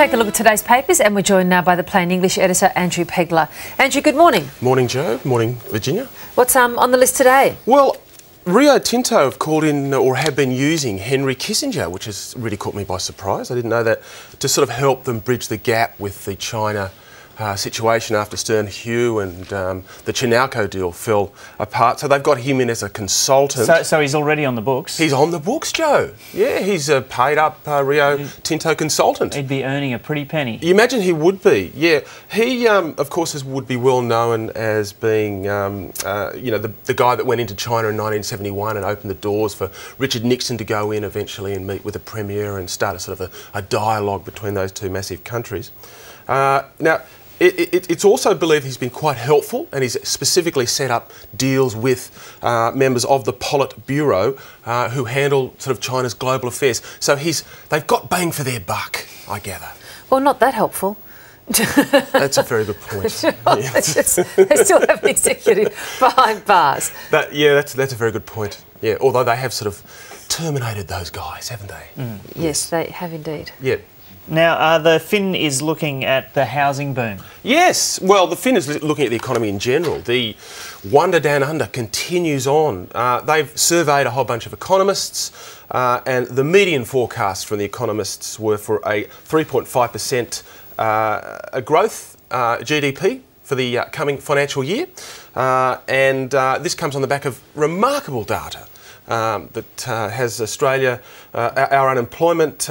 take a look at today's papers, and we're joined now by the Plain English editor, Andrew Pegler. Andrew, good morning. Morning, Joe. Morning, Virginia. What's on the list today? Well, Rio Tinto have called in, or have been using, Henry Kissinger, which has really caught me by surprise. I didn't know that, to sort of help them bridge the gap with the China situation after Stern Hugh and the Chinalco deal fell apart. So they've got him in as a consultant. So he's already on the books? He's on the books, Joe. Yeah, he's a paid-up Rio Tinto consultant. He'd be earning a pretty penny. You imagine he would be, yeah. He, of course, would be well known as being, you know, the guy that went into China in 1971 and opened the doors for Richard Nixon to go in eventually and meet with the Premier and start a sort of a dialogue between those two massive countries. Now, it's also believed he's been quite helpful, and he's specifically set up deals with members of the Politburo who handle sort of China's global affairs. So they've got bang for their buck, I gather. Well, not that helpful. That's a very good point. They still have an executive behind bars. Yeah, that's a very good point. Yeah, although they have sort of terminated those guys, haven't they? Mm. Yes, they have indeed. Yeah. Now, the Fin is looking at the housing boom. Yes. Well, the Fin is looking at the economy in general. The wonder down under continues on. They've surveyed a whole bunch of economists, and the median forecasts from the economists were for a 3.5% growth GDP for the coming financial year. And this comes on the back of remarkable data that has Australia, our unemployment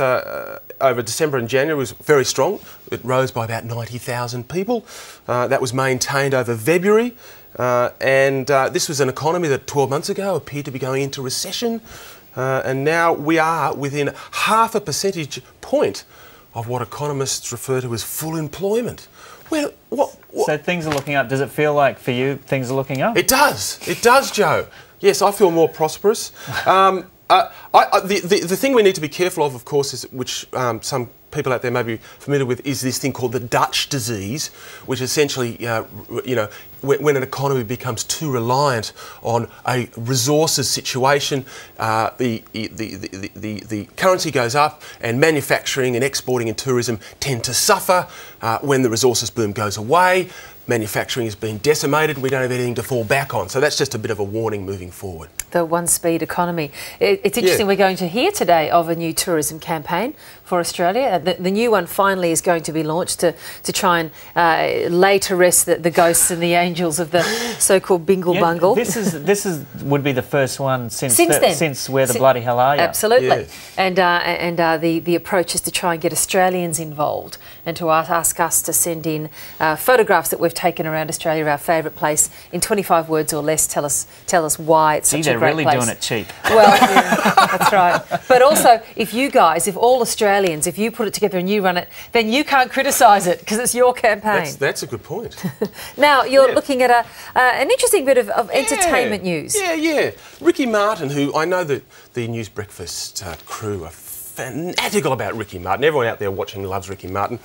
over December and January was very strong. It rose by about 90,000 people. That was maintained over February. And this was an economy that 12 months ago appeared to be going into recession. And now we are within 0.5 percentage point of what economists refer to as full employment. Well, what? So things are looking up. Does it feel like, for you, things are looking up? It does. It does, Joe. Yes, I feel more prosperous. The thing we need to be careful of course, is which some people out there may be familiar with, is this thing called the Dutch disease, which essentially, you know, when an economy becomes too reliant on a resources situation, the currency goes up, and manufacturing and exporting and tourism tend to suffer. When the resources boom goes away, manufacturing has been decimated, we don't have anything to fall back on. So that's just a bit of a warning moving forward. The one-speed economy. It's interesting, we're going to hear today of a new tourism campaign for Australia. The new one finally is going to be launched to try and lay to rest the ghosts and the angels of the so-called bingle bungle. This would be the first one since Where the Bloody Hell Are You? Absolutely. Yeah. And the approach is to try and get Australians involved and to ask us to send in photographs that we've taken around Australia, our favourite place, in 25 words or less. Tell us why it's such a great really place. Doing it cheap. Well, yeah, that's right. But also, if all Australians, if you put it together and you run it, then you can't criticise it because it's your campaign. That's a good point. Now, you're looking at an interesting bit of entertainment news. Yeah. Ricky Martin, who I know that the News Breakfast crew are fanatical about Ricky Martin. Everyone out there watching loves Ricky Martin.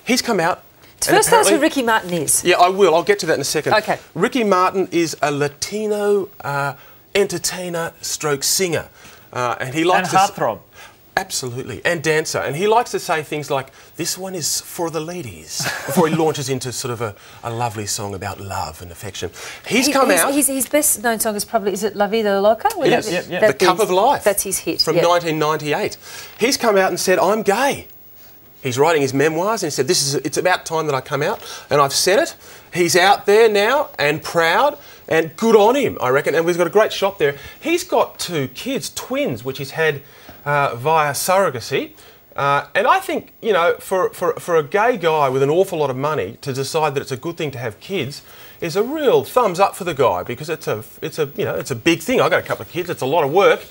He's come out. First, tell us who Ricky Martin is. Yeah, I will. I'll get to that in a second. Okay. Ricky Martin is a Latino entertainer stroke singer. And he likes heartthrob. Absolutely. And dancer. And he likes to say things like, this one is for the ladies, before he launches into sort of a lovely song about love and affection. He's come out. His best known song is probably, is it La Vida Loca? Yes, The Cup of Life. That's his hit. From 1998. He's come out and said, I'm gay. He's writing his memoirs, and he said, it's about time that I come out, and I've said it. He's out there now and proud, and good on him, I reckon. And we've got a great shot there. He's got 2 kids, twins, which he's had via surrogacy. And I think, you know, for a gay guy with an awful lot of money to decide that it's a good thing to have kids is a real thumbs up for the guy, because it's a big thing. I've got a couple of kids. It's a lot of work.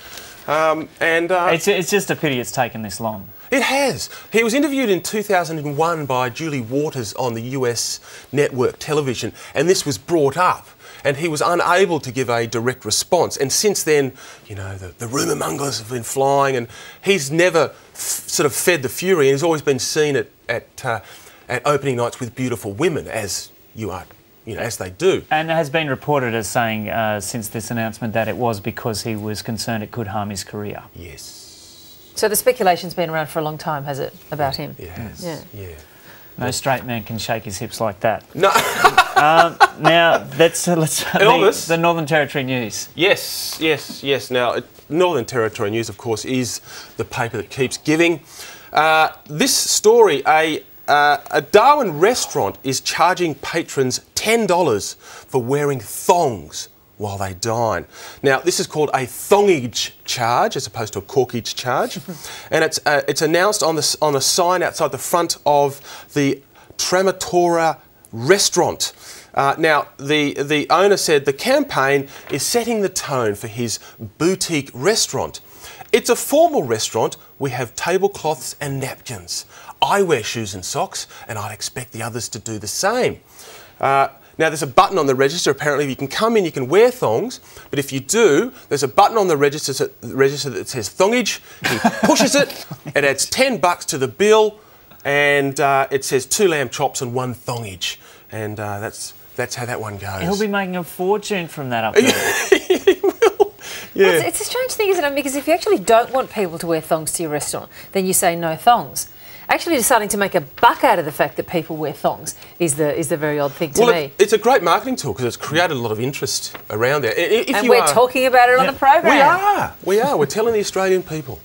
It's just a pity it's taken this long. It has. He was interviewed in 2001 by Julie Waters on the US network television, and this was brought up, and he was unable to give a direct response. And since then, you know, the rumour mongers have been flying, and he's never sort of fed the fury, and he's always been seen at opening nights with beautiful women, as you are. You know, as they do. And it has been reported as saying since this announcement that it was because he was concerned it could harm his career. Yes. So the speculation's been around for a long time, has it, about him? It has. Yeah. No straight man can shake his hips like that. No. Now, let's Elvis. The Northern Territory News. Yes. Now, Northern Territory News, of course, is the paper that keeps giving. This story, a Darwin restaurant is charging patrons $10 for wearing thongs while they dine. Now, this is called a thongage charge as opposed to a corkage charge, and it's announced on a sign outside the front of the Tramatora restaurant. Now, the owner said the campaign is setting the tone for his boutique restaurant. It's a formal restaurant. We have tablecloths and napkins. I wear shoes and socks, and I'd expect the others to do the same. Now, there's a button on the register. Apparently, you can come in, you can wear thongs, but if you do, there's a button on the register that says thongage. He pushes it, it adds $10 to the bill, and it says 2 lamb chops and 1 thongage. And that's how that one goes. He'll be making a fortune from that up there. He will. Yeah. Well, it's a strange thing, isn't it? Because if you actually don't want people to wear thongs to your restaurant, then you say no thongs. Actually deciding to make a buck out of the fact that people wear thongs is the very odd thing to me. It's a great marketing tool because it's created a lot of interest around there. And we're talking about it on the program. We are. We're telling the Australian people.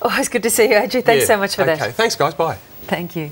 Oh, it's good to see you, Andrew. Thanks so much for that. Okay, thanks guys. Bye. Thank you.